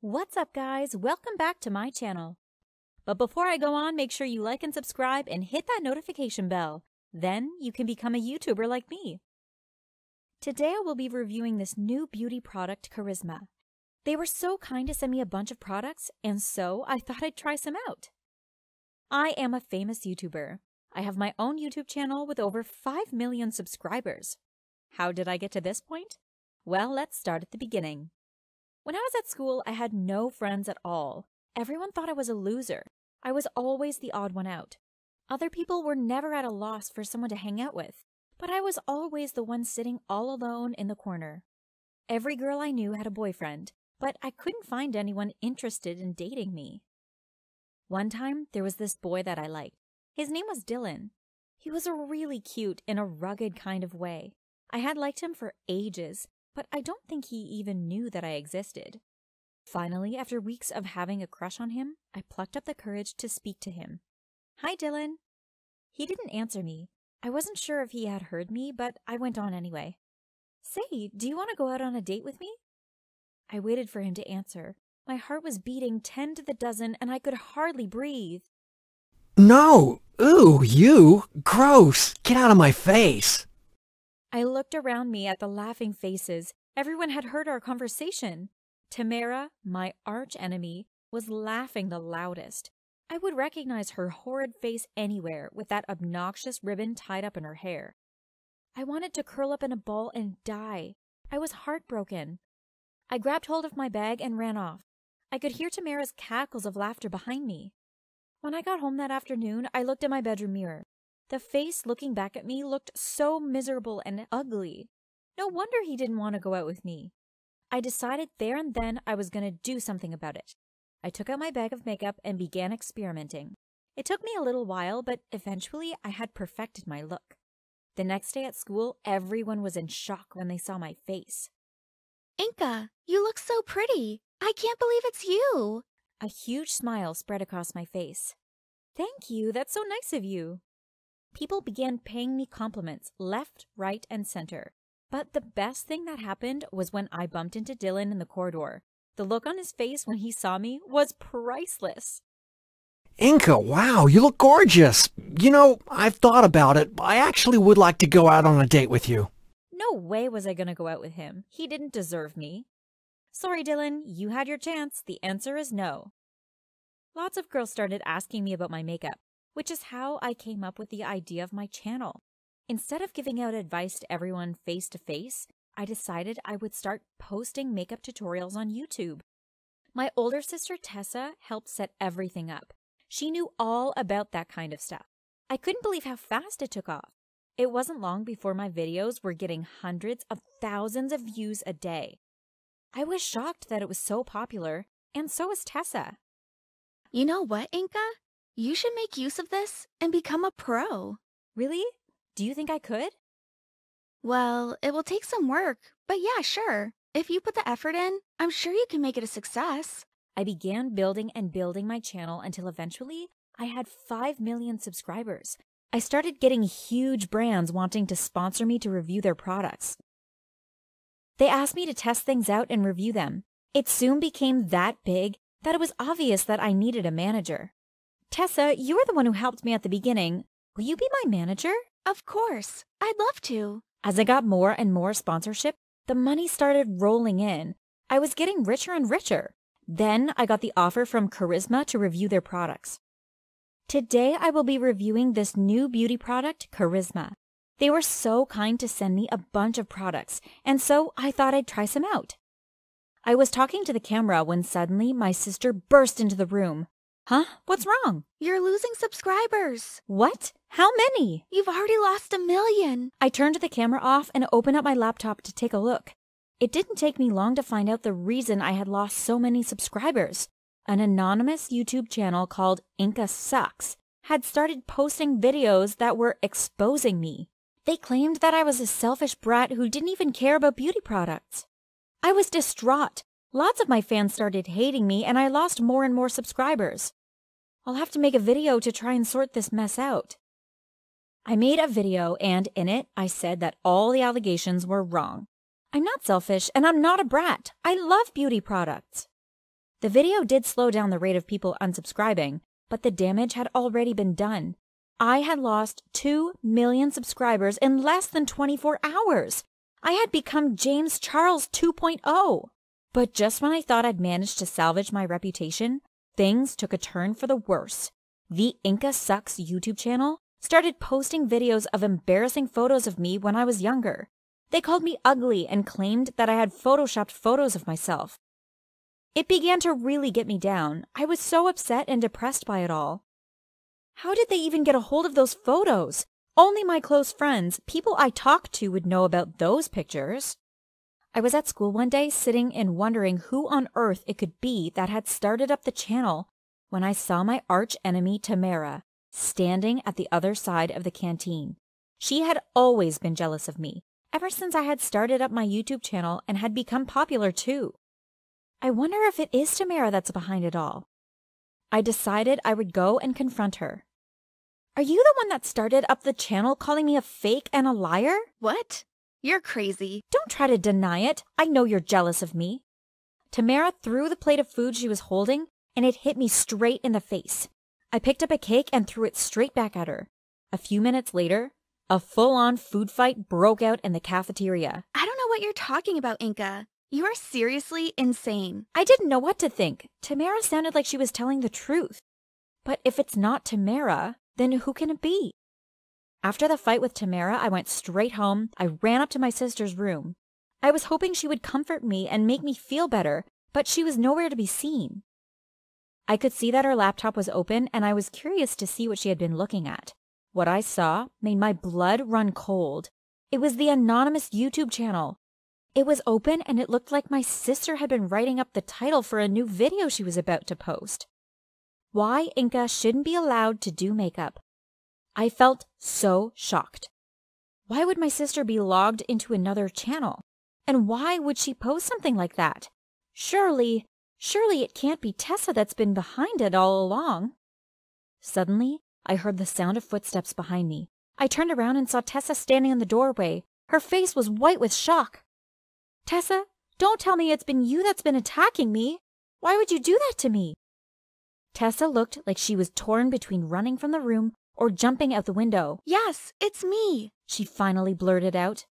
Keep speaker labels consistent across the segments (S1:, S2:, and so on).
S1: What's up, guys? Welcome back to my channel. But before I go on, make sure you like and subscribe and hit that notification bell. Then you can become a YouTuber like me. Today I will be reviewing this new beauty product, Charisma. They were so kind to send me a bunch of products, and so I thought I'd try some out. I am a famous YouTuber. I have my own YouTube channel with over 5 million subscribers. How did I get to this point? Well, let's start at the beginning. When I was at school, I had no friends at all. Everyone thought I was a loser. I was always the odd one out. Other people were never at a loss for someone to hang out with, but I was always the one sitting all alone in the corner. Every girl I knew had a boyfriend, but I couldn't find anyone interested in dating me. One time, there was this boy that I liked. His name was Dylan. He was really cute in a rugged kind of way. I had liked him for ages, but I don't think he even knew that I existed. Finally, after weeks of having a crush on him, I plucked up the courage to speak to him. "Hi, Dylan." He didn't answer me. I wasn't sure if he had heard me, but I went on anyway. "Say, do you want to go out on a date with me?" I waited for him to answer. My heart was beating 10 to the dozen, and I could hardly breathe.
S2: No! Ooh, you! Gross! Get out of my face!
S1: I looked around me at the laughing faces. Everyone had heard our conversation. Tamara, my arch-enemy, was laughing the loudest. I would recognize her horrid face anywhere with that obnoxious ribbon tied up in her hair. I wanted to curl up in a ball and die. I was heartbroken. I grabbed hold of my bag and ran off. I could hear Tamara's cackles of laughter behind me. When I got home that afternoon, I looked in my bedroom mirror. The face looking back at me looked so miserable and ugly. No wonder he didn't want to go out with me. I decided there and then I was going to do something about it. I took out my bag of makeup and began experimenting. It took me a little while, but eventually I had perfected my look. The next day at school, everyone was in shock when they saw my face.
S3: Inka, you look so pretty. I can't believe it's you.
S1: A huge smile spread across my face. "Thank you, that's so nice of you." People began paying me compliments left, right, and center. But the best thing that happened was when I bumped into Dylan in the corridor. The look on his face when he saw me was priceless.
S2: Inka, wow, you look gorgeous! You know, I've thought about it. I actually would like to go out on a date with you.
S1: No way was I going to go out with him. He didn't deserve me. Sorry, Dylan, you had your chance. The answer is no. Lots of girls started asking me about my makeup, which is how I came up with the idea of my channel. Instead of giving out advice to everyone face to face, I decided I would start posting makeup tutorials on YouTube. My older sister Tessa helped set everything up. She knew all about that kind of stuff. I couldn't believe how fast it took off. It wasn't long before my videos were getting hundreds of thousands of views a day. I was shocked that it was so popular, and so was Tessa.
S3: You know what, Inka? You should make use of this and become a pro.
S1: Really? Do you think I could?
S3: Well, it will take some work, but yeah, sure. If you put the effort in, I'm sure you can make it a success.
S1: I began building and building my channel until eventually I had 5 million subscribers. I started getting huge brands wanting to sponsor me to review their products. They asked me to test things out and review them. It soon became that big that it was obvious that I needed a manager. Tessa, you were the one who helped me at the beginning. Will you be my manager?
S3: Of course. I'd love to.
S1: As I got more and more sponsorship, the money started rolling in. I was getting richer and richer. Then I got the offer from Charisma to review their products. Today I will be reviewing this new beauty product, Charisma. They were so kind to send me a bunch of products, and so I thought I'd try some out. I was talking to the camera when suddenly my sister burst into the room. "Huh? What's wrong?"
S3: You're losing subscribers.
S1: "What? How many?"
S3: You've already lost 1 million.
S1: I turned the camera off and opened up my laptop to take a look. It didn't take me long to find out the reason I had lost so many subscribers. An anonymous YouTube channel called Inka Sucks had started posting videos that were exposing me. They claimed that I was a selfish brat who didn't even care about beauty products. I was distraught. Lots of my fans started hating me, and I lost more and more subscribers. I'll have to make a video to try and sort this mess out. I made a video, and in it, I said that all the allegations were wrong. I'm not selfish, and I'm not a brat. I love beauty products. The video did slow down the rate of people unsubscribing, but the damage had already been done. I had lost 2 million subscribers in less than 24 hours. I had become James Charles 2.0. But just when I thought I'd managed to salvage my reputation, things took a turn for the worse. The Inca Sucks YouTube channel started posting videos of embarrassing photos of me when I was younger. They called me ugly and claimed that I had photoshopped photos of myself. It began to really get me down. I was so upset and depressed by it all. How did they even get a hold of those photos? Only my close friends, people I talked to, would know about those pictures. I was at school one day sitting and wondering who on earth it could be that had started up the channel when I saw my arch enemy Tamara standing at the other side of the canteen. She had always been jealous of me, ever since I had started up my YouTube channel and had become popular too. I wonder if it is Tamara that's behind it all. I decided I would go and confront her. Are you the one that started up the channel calling me a fake and a liar?
S3: What? You're crazy.
S1: Don't try to deny it. I know you're jealous of me. Tamara threw the plate of food she was holding, and it hit me straight in the face. I picked up a cake and threw it straight back at her. A few minutes later, a full-on food fight broke out in the cafeteria.
S3: I don't know what you're talking about, Inca. You are seriously insane.
S1: I didn't know what to think. Tamara sounded like she was telling the truth. But if it's not Tamara, then who can it be? After the fight with Tamara, I went straight home. I ran up to my sister's room. I was hoping she would comfort me and make me feel better, but she was nowhere to be seen. I could see that her laptop was open, and I was curious to see what she had been looking at. What I saw made my blood run cold. It was the anonymous YouTube channel. It was open, and it looked like my sister had been writing up the title for a new video she was about to post. Why Inca shouldn't be allowed to do makeup. I felt so shocked. Why would my sister be logged into another channel? And why would she post something like that? Surely it can't be Tessa that's been behind it all along. Suddenly, I heard the sound of footsteps behind me. I turned around and saw Tessa standing in the doorway. Her face was white with shock. Tessa, don't tell me it's been you that's been attacking me. Why would you do that to me? Tessa looked like she was torn between running from the room or jumping out the window.
S3: Yes, it's me.
S1: She finally blurted out.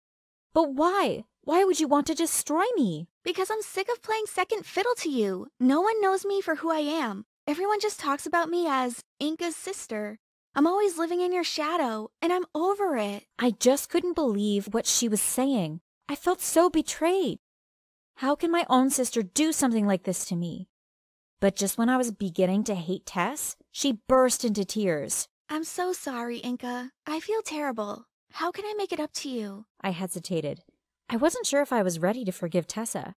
S1: But why? Why would you want to destroy me?
S3: Because I'm sick of playing second fiddle to you. No one knows me for who I am. Everyone just talks about me as Inca's sister. I'm always living in your shadow, and I'm over it.
S1: I just couldn't believe what she was saying. I felt so betrayed. How can my own sister do something like this to me? But just when I was beginning to hate Tess, she burst into tears.
S3: I'm so sorry, Inca. I feel terrible. How can I make it up to you?
S1: I hesitated. I wasn't sure if I was ready to forgive Tessa.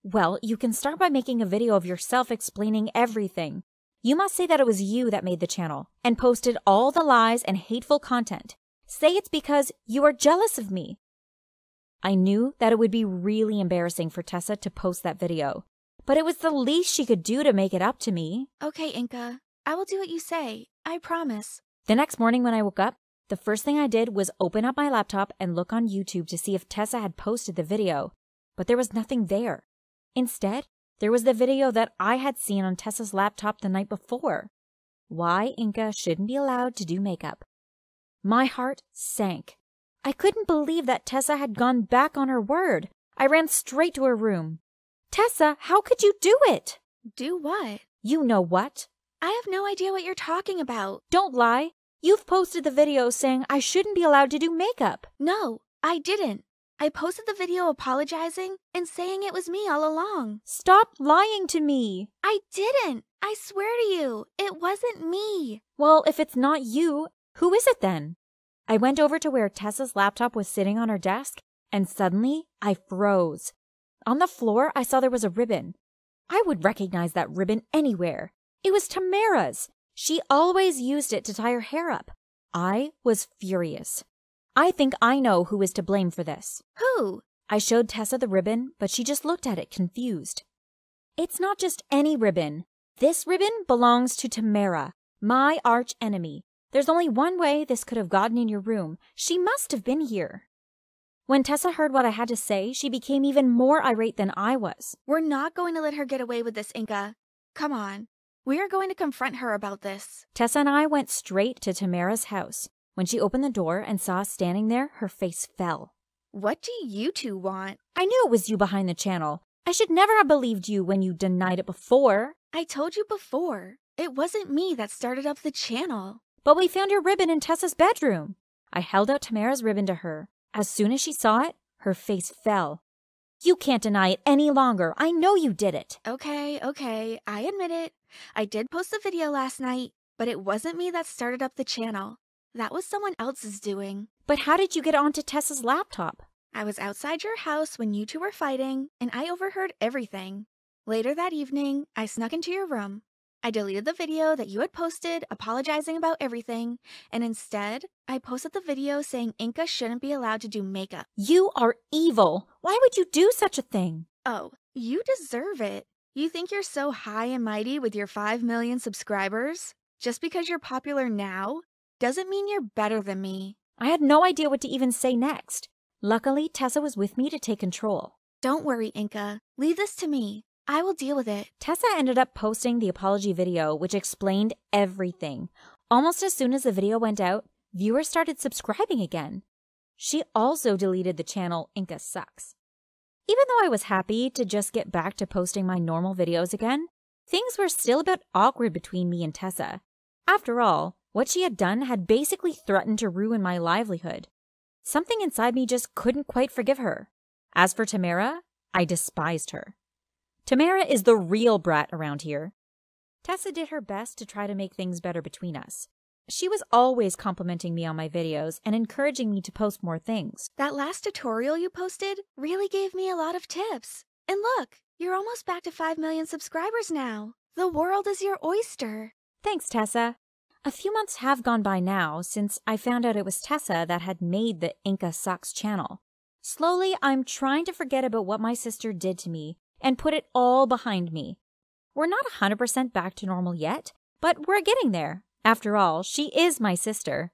S1: Well, you can start by making a video of yourself explaining everything. You must say that it was you that made the channel and posted all the lies and hateful content. Say it's because you are jealous of me. I knew that it would be really embarrassing for Tessa to post that video, but it was the least she could do to make it up to me.
S3: Okay, Inca. I will do what you say. I promise.
S1: The next morning when I woke up, the first thing I did was open up my laptop and look on YouTube to see if Tessa had posted the video, but there was nothing there. Instead, there was the video that I had seen on Tessa's laptop the night before. Why Inca shouldn't be allowed to do makeup. My heart sank. I couldn't believe that Tessa had gone back on her word. I ran straight to her room. Tessa, how could you do it?
S3: Do what?
S1: You know what?
S3: I have no idea what you're talking about.
S1: Don't lie. You've posted the video saying I shouldn't be allowed to do makeup.
S3: No, I didn't. I posted the video apologizing and saying it was me all along.
S1: Stop lying to me.
S3: I didn't. I swear to you, it wasn't me.
S1: Well, if it's not you, who is it then? I went over to where Tessa's laptop was sitting on her desk, and suddenly I froze. On the floor, I saw there was a ribbon. I would recognize that ribbon anywhere. It was Tamara's. She always used it to tie her hair up. I was furious. I think I know who is to blame for this.
S3: Who?
S1: I showed Tessa the ribbon, but she just looked at it confused. It's not just any ribbon. This ribbon belongs to Tamara, my arch enemy. There's only one way this could have gotten in your room. She must have been here. When Tessa heard what I had to say, she became even more irate than I was.
S3: We're not going to let her get away with this, Inca. Come on. We are going to confront her about this.
S1: Tessa and I went straight to Tamara's house. When she opened the door and saw us standing there, her face fell.
S3: What do you two want?
S1: I knew it was you behind the channel. I should never have believed you when you denied it before.
S3: I told you before. It wasn't me that started up the channel.
S1: But we found your ribbon in Tessa's bedroom. I held out Tamara's ribbon to her. As soon as she saw it, her face fell. You can't deny it any longer. I know you did it.
S3: Okay, I admit it. I did post a video last night, but it wasn't me that started up the channel. That was someone else's doing.
S1: But how did you get onto Tessa's laptop?
S3: I was outside your house when you two were fighting, and I overheard everything. Later that evening, I snuck into your room. I deleted the video that you had posted apologizing about everything, and instead, I posted the video saying Inka shouldn't be allowed to do makeup.
S1: You are evil. Why would you do such a thing?
S3: Oh, you deserve it. You think you're so high and mighty with your 5 million subscribers? Just because you're popular now doesn't mean you're better than me.
S1: I had no idea what to even say next. Luckily, Tessa was with me to take control.
S3: Don't worry, Inka. Leave this to me. I will deal with it.
S1: Tessa ended up posting the apology video, which explained everything. Almost as soon as the video went out, viewers started subscribing again. She also deleted the channel Inka Sucks. Even though I was happy to just get back to posting my normal videos again, things were still a bit awkward between me and Tessa. After all, what she had done had basically threatened to ruin my livelihood. Something inside me just couldn't quite forgive her. As for Tamara, I despised her. Tamara is the real brat around here. Tessa did her best to try to make things better between us. She was always complimenting me on my videos and encouraging me to post more things.
S3: That last tutorial you posted really gave me a lot of tips. And look, you're almost back to 5 million subscribers now. The world is your oyster.
S1: Thanks, Tessa. A few months have gone by now since I found out it was Tessa that had made the Inka Sucks channel. Slowly, I'm trying to forget about what my sister did to me and put it all behind me. We're not 100% back to normal yet, but we're getting there. After all, she is my sister.